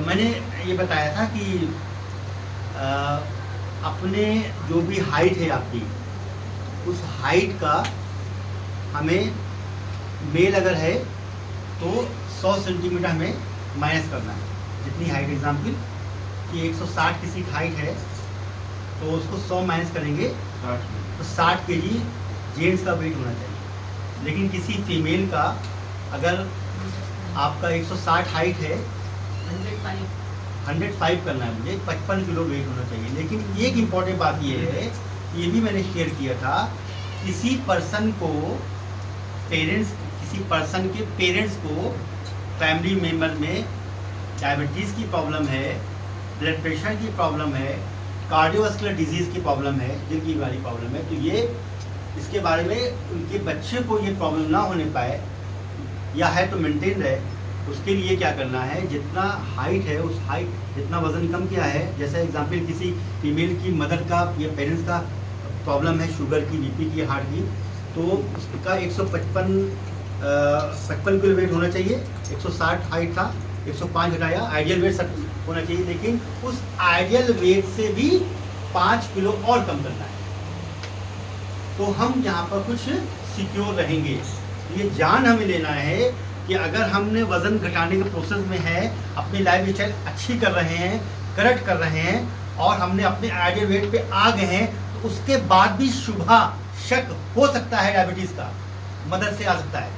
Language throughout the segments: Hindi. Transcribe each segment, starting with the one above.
मैंने ये बताया था कि अपने जो भी हाइट है आपकी, उस हाइट का हमें मेल अगर है तो 100 सेंटीमीटर हमें माइनस करना है। जितनी हाइट, एग्जाम्पल कि 160 किसी की हाइट है तो उसको 100 माइनस करेंगे तो 60 केजी जेंट्स का वेट होना चाहिए। लेकिन किसी फीमेल का अगर आपका 160 हाइट है, 105 करना है मुझे, 55 किलो वेट होना चाहिए। लेकिन एक इम्पॉर्टेंट बात ये है, ये भी मैंने शेयर किया था, किसी पर्सन को किसी पर्सन के पेरेंट्स को फैमिली मेम्बर में डायबिटीज़ की प्रॉब्लम है, ब्लड प्रेशर की प्रॉब्लम है, कार्डियोवास्कुलर डिजीज़ की प्रॉब्लम है, दिल की बीमारी प्रॉब्लम है, तो ये इसके बारे में उनके बच्चे को ये प्रॉब्लम ना होने पाए या है तो मेंटेन रहे, उसके लिए क्या करना है, जितना हाइट है उस हाइट जितना वज़न कम किया है। जैसे एग्जांपल किसी फीमेल की मदर का या पेरेंट्स का प्रॉब्लम है, शुगर की, बीपी की, हार्ट की, तो उसका 155 किलो वेट होना चाहिए। 160 हाइट था, 105 घटाया, आइडियल वेट होना चाहिए। लेकिन उस आइडियल वेट से भी 5 किलो और कम करना है, तो हम यहाँ पर कुछ सिक्योर रहेंगे। ये जान हमें लेना है कि अगर हमने वज़न घटाने के प्रोसेस में है, अपनी लाइफ स्टाइल अच्छी कर रहे हैं, करेक्ट कर रहे हैं और हमने अपने आइडियल वेट पे आ गए हैं, तो उसके बाद भी शुभ शक हो सकता है, डायबिटीज़ का मदद से आ सकता है,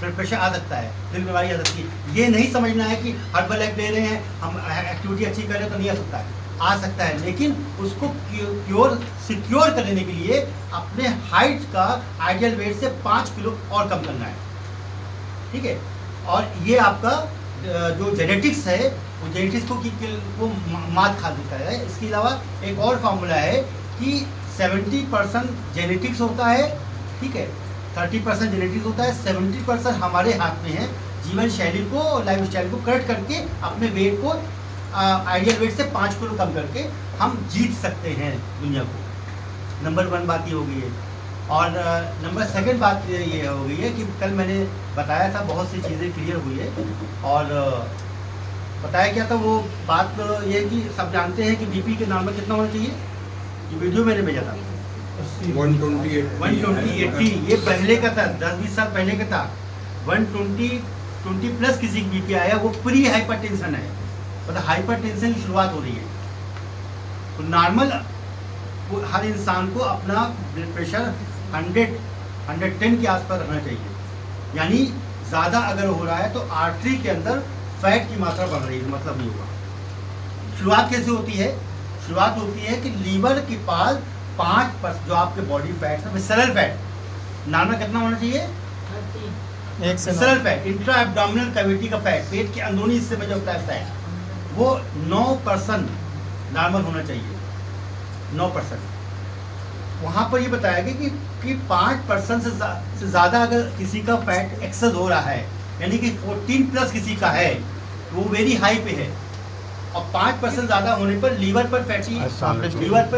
ब्लड प्रेशर आ सकता है, दिल बीमारी आ सकती है। ये नहीं समझना है कि हर्बल लाइफ ले रहे हैं, हम एक्टिविटी अच्छी कर रहे हैं तो नहीं आ सकता है, आ सकता है। लेकिन उसको सिक्योर करने के लिए अपने हाइट का आइडियल वेट से 5 किलो और कम करना है, ठीक है। और ये आपका जो जेनेटिक्स है, वो जेनेटिक्स को मात खा देता है। इसके अलावा एक और फार्मूला है कि 70% जेनेटिक्स होता है, ठीक है, 30% जेनेटिक्स होता है, 70% हमारे हाथ में है। जीवन शैली को, लाइफ स्टाइल को करेक्ट करके अपने वेट को आइडियल वेट से 5 किलो कम करके हम जीत सकते हैं दुनिया को। नंबर 1 बात ये हो गई है। और नंबर 2 बात ये हो गई है कि कल मैंने बताया था, बहुत सी चीज़ें क्लियर हुई है। और बताया क्या था, वो बात ये है कि सब जानते हैं कि बीपी के नॉर्मल कितना होना चाहिए। ये वीडियो मैंने भेजा था 120/80, ये पहले का था, 10-20 साल पहले का था। 120 प्लस किसी की बीपी आया, वो प्री हाइपरटेंशन है, मतलब हाइपरटेंशन की शुरुआत हो रही है। तो नॉर्मल हर इंसान को अपना ब्लड प्रेशर 110 के आसपास रखना चाहिए। यानी ज़्यादा अगर हो रहा है तो आर्टरी के अंदर फैट की मात्रा बढ़ रही है, मतलब नहीं होगा। शुरुआत कैसे होती है? शुरुआत होती है कि लीवर के पास 5% जो आपके बॉडी फैट है, सरल फैट नॉर्मल कितना होना चाहिए? सरल फैट, इंट्रा एब्डोमिनल कैविटी का फैट, पेट के अंदरूनी हिस्से में जो होता है फैट, वो 9% नॉर्मल होना चाहिए। 9%। वहाँ पर ये बताया गया कि 5% से ज़्यादा अगर किसी का फैट एक्सेस हो रहा है, यानी कि 14 प्लस किसी का है, वो वेरी हाई पे है। और 5% ज़्यादा होने पर लीवर पर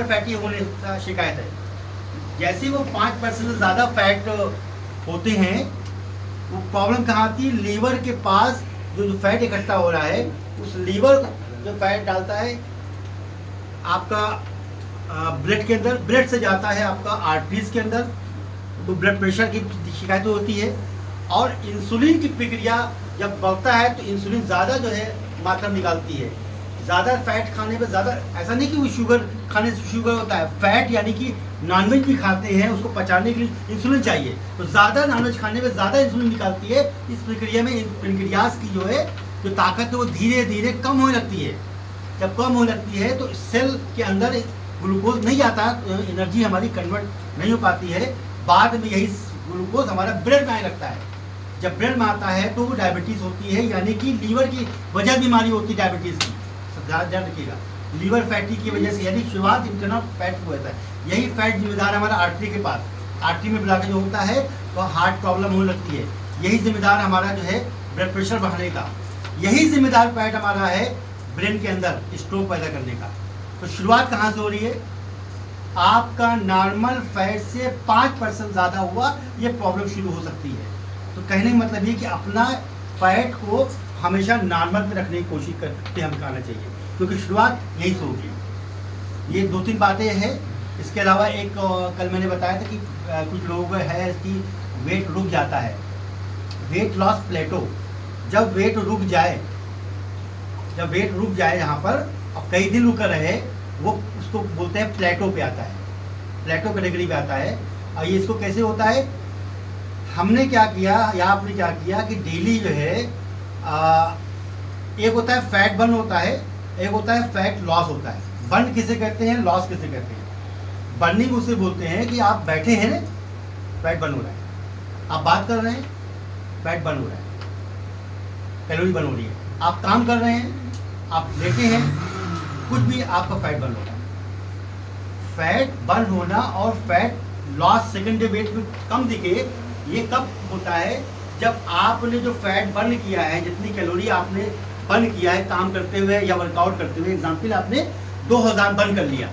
फैटी होने का शिकायत है। जैसे वो 5% से ज़्यादा फैट होते हैं, वो प्रॉब्लम कहाँ आती है? लीवर के पास जो फैट इकट्ठा हो रहा है, उस लीवर जो फैट डालता है आपका ब्लड के अंदर, ब्लड से जाता है आपका आर्टरीज के अंदर, तो ब्लड प्रेशर की शिकायत होती है। और इंसुलिन की प्रक्रिया जब बढ़ता है तो इंसुलिन ज़्यादा जो है मात्रा निकालती है। ज़्यादा फैट खाने पे ज़्यादा, ऐसा नहीं कि वो शुगर खाने से शुगर होता है, फैट यानी कि नॉनवेज भी खाते हैं, उसको पचाने के लिए इंसुलिन चाहिए, तो ज़्यादा नॉनवेज खाने पे ज़्यादा इंसुलिन निकालती है। इस प्रक्रिया में पेनक्रियास की जो है जो ताकत है वो धीरे धीरे कम होने लगती है। जब कम होने लगती है तो सेल के अंदर ग्लूकोज नहीं आता, एनर्जी हमारी कन्वर्ट नहीं हो पाती है। बाद में यही ग्लूकोज हमारा ब्लड में आने लगता है। जब ब्लड में आता है तो वो डायबिटीज़ होती है, यानी कि लीवर की वजह बीमारी होती है डायबिटीज़ की। ध्यान रखिएगा, लीवर फैटी की वजह से, यानी शुरुआत इंटरनल फैट को होता है। यही फैट जिम्मेदार हमारा आर्टरी के पास, आर्टरी में ब्लॉकेज जो होता है तो हार्ट प्रॉब्लम होने लगती है। यही जिम्मेदार हमारा जो है ब्लड प्रेशर बढ़ने का। यही जिम्मेदार फैट हमारा है ब्रेन के अंदर स्ट्रोक पैदा करने का। तो शुरुआत कहाँ से हो रही है? आपका नॉर्मल फैट से 5% ज़्यादा हुआ, ये प्रॉब्लम शुरू हो सकती है। तो कहने का मतलब ये कि अपना फैट को हमेशा नॉर्मल पे रखने की कोशिश करते हम खाना चाहिए, क्योंकि शुरुआत यही से होगी। ये 2-3 बातें हैं। इसके अलावा एक कल मैंने बताया था कि कुछ लोगों को है कि वेट रुक जाता है, वेट लॉस प्लेटो। जब वेट रुक जाए यहाँ पर अब कई दिन रुका रहे, वो उसको बोलते हैं प्लेटो पे आता है, प्लेटो कैटेगरी पे आता है। और ये इसको कैसे होता है, हमने क्या किया या आपने क्या किया कि डेली जो है एक होता है फैट बर्न होता है, एक होता है फैट लॉस होता है। बर्न किसे कहते हैं, लॉस किसे कहते हैं? बर्निंग उसे बोलते हैं कि आप बैठे हैं, फैट बर्न हो रहा है, आप बात कर रहे हैं, फैट बर्न हो रहा है, कैलोरी बर्न हो रही है, आप काम कर रहे हैं, आप लेटे हैं, कुछ भी आपका फैट बर्न हो रहा है। फैट बर्न होना और फैट लॉस सेकेंडरी वेट में कम दिखे, ये कब होता है? जब आपने जो फैट बर्न किया है, जितनी कैलोरी आपने बर्न किया है काम करते हुए या वर्कआउट करते हुए, एग्जाम्पल आपने 2000 बर्न कर लिया,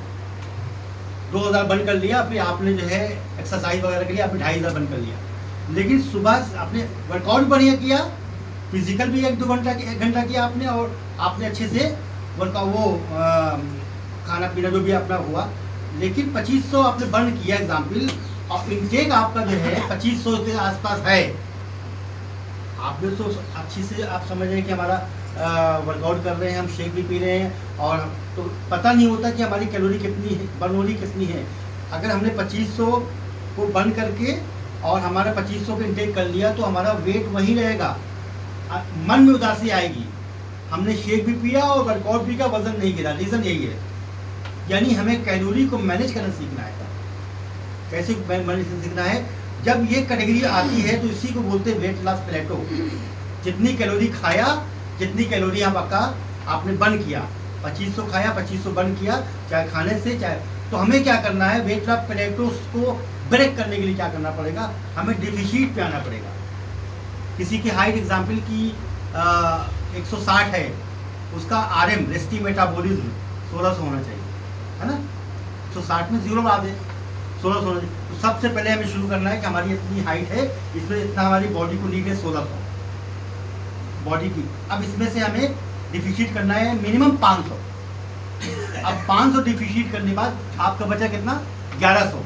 2000 बर्न कर लिया, फिर आपने जो है एक्सरसाइज वगैरह के लिए आपने 2500 बर्न कर लिया। लेकिन सुबह आपने वर्कआउट बढ़िया किया, फिजिकल भी 1 घंटा किया आपने, और आपने अच्छे से वर्कआउट खाना पीना जो भी अपना हुआ, लेकिन 2500 आपने बर्न किया एग्जाम्पल, और इनटेक आपका जो है 2500 के आसपास है। आपने तो अच्छी से आप समझ रहे हैं कि हमारा वर्कआउट कर रहे हैं, हम शेक भी पी रहे हैं, और तो पता नहीं होता कि हमारी कैलोरी कितनी है, बर्न हो रही कितनी है। अगर हमने 2500 को बर्न करके और हमारा 2500 को इनटेक कर लिया, तो हमारा वेट वही रहेगा, मन में उदासी आएगी। हमने शेक भी पिया और वर्कआउट भी किया, वजन नहीं गिरा, रीज़न यही है। यानी हमें कैलोरी को मैनेज करना सीखना है। कैसे मैनेज करना सीखना है? जब ये कैटेगरी आती है तो इसी को बोलते हैं वेट लॉस प्लेटो। जितनी कैलोरी खाया, जितनी कैलोरी आपने बर्न किया, 2500 खाया, 2500 बर्न किया, चाहे खाने से चाहे, तो हमें क्या करना है, वेट लॉस प्लेटो को ब्रेक करने के लिए क्या करना पड़ेगा, हमें डिफिशिट पे आना पड़ेगा। किसी की हाइट एग्जाम्पल की 160 है, उसका RM रेस्टिंग मेटाबॉलिज्म 1600 होना चाहिए, है ना? 160 में 0 ला दे, 1600 होना चाहिए। तो सबसे पहले हमें शुरू करना है कि हमारी इतनी हाइट है, इसमें इतना हमारी बॉडी को नीड है 1600 बॉडी की। अब इसमें से हमें डिफिशिट करना है मिनिमम 500। अब 500 डिफिशिट करने के बाद आपका बचा कितना, 1100।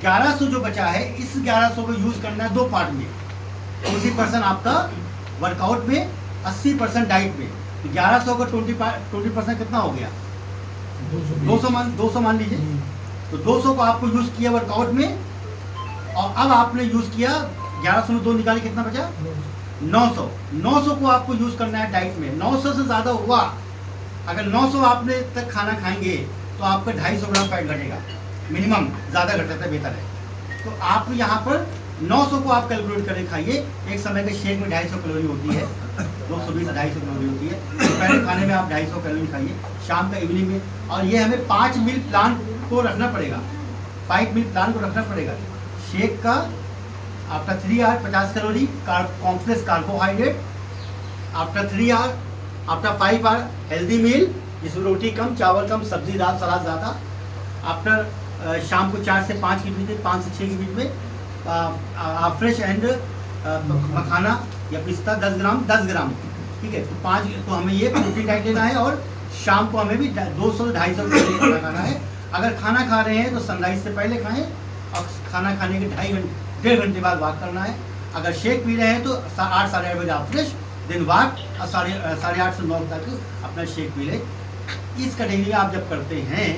1100 जो बचा है, इस 1100 को यूज करना है 2 पार्ट में। 20% आपका वर्कआउट में, 80% डाइट में। तो 1100 का 20% कितना हो गया, 200 मान लीजिए। तो 200 को आपको यूज किया वर्कआउट में, और अब आपने यूज किया 1100 में 2 निकाले, कितना बचा, 900। 900 को आपको यूज करना है डाइट में। 900 से ज्यादा हुआ, अगर 900 आपने तक खाना खाएंगे तो आपका 250 ग्राम फैट घटेगा मिनिमम, ज्यादा घट सकता है, बेहतर है। तो आप यहाँ पर 900 को आप कैलकुलेट करके खाइए। एक समय के शेक में 250 कैलोरी होती है, 220 250 कैलोरी होती है। तो पहले खाने में आप 250 कैलोरी खाइए, शाम का इवनिंग में। और ये हमें 5 मील प्लान को रखना पड़ेगा, 5 मील प्लान को रखना पड़ेगा। शेक का after 3 hour 50 calorie complex carbohydrate, after 3 hour, after 5 hour healthy meal, जिसमें रोटी कम, चावल कम, सब्जी दाल सलाद ज़्यादा। आफ्टर शाम को 4 से 5 के बीच में, 5 से 6 के बीच में फ्रेश एंड मखाना या पिस्ता 10 ग्राम, ठीक है। तो 5, तो हमें ये प्रोटीन डाइट लेना है, और शाम को हमें भी 200-250 कैलोरी खाना है। अगर खाना खा रहे हैं तो सनराइज से पहले खाएं, और खाना खाने के 1.5 घंटे बाद वॉक करना है। अगर शेक पी रहे हैं तो 8 साढ़े 8 बजे आप फ्रेश, देन वॉक, और 8:30 से 9 तक अपना शेक पी लें। इस कैटेगरी आप जब करते हैं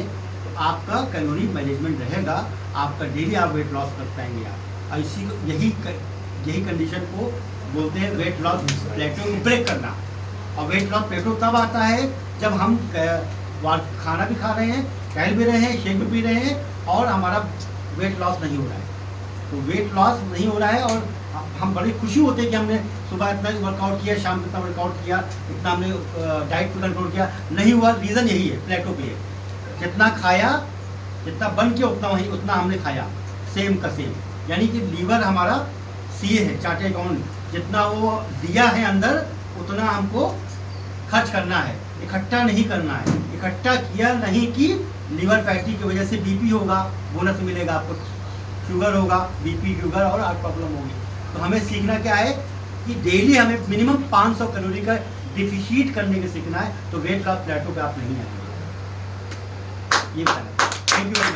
तो आपका कैलोरी मैनेजमेंट रहेगा, आपका डेली आप वेट लॉस कर पाएंगे आप। और इसी को यही कंडीशन को बोलते हैं वेट लॉस प्लेटो को ब्रेक करना। और वेट लॉस प्लेटो तब आता है जब हम खाना भी खा रहे हैं, टहल भी रहे हैं, शेक भी पी रहे हैं, और हमारा वेट लॉस नहीं हो रहा है। तो वेट लॉस नहीं हो रहा है, और हम बड़ी खुशी होते हैं कि हमने सुबह इतना वर्कआउट किया, शाम को इतना वर्कआउट किया, इतना हमने डाइट पर कंट्रोल किया। नहीं हुआ, रीज़न यही है, प्लेटो पे है। जितना खाया, जितना बन किया उतना हमने खाया, सेम का सेम। यानी कि लीवर हमारा सीए है, चार्टेड अकाउंट, जितना वो दिया है अंदर उतना हमको खर्च करना है, इकट्ठा नहीं करना है। इकट्ठा किया नहीं कि लीवर फैटी की वजह से बीपी होगा, बोनस मिलेगा आपको, शुगर होगा, बीपी, शुगर और हार्ट प्रॉब्लम होगी। तो हमें सीखना क्या है, कि डेली हमें मिनिमम 500 कैलोरी का डिफिशिट करने के सीखना है, तो वेट लॉस प्लेटो पे आप नहीं आएंगे। ये बताना। Thank you very much.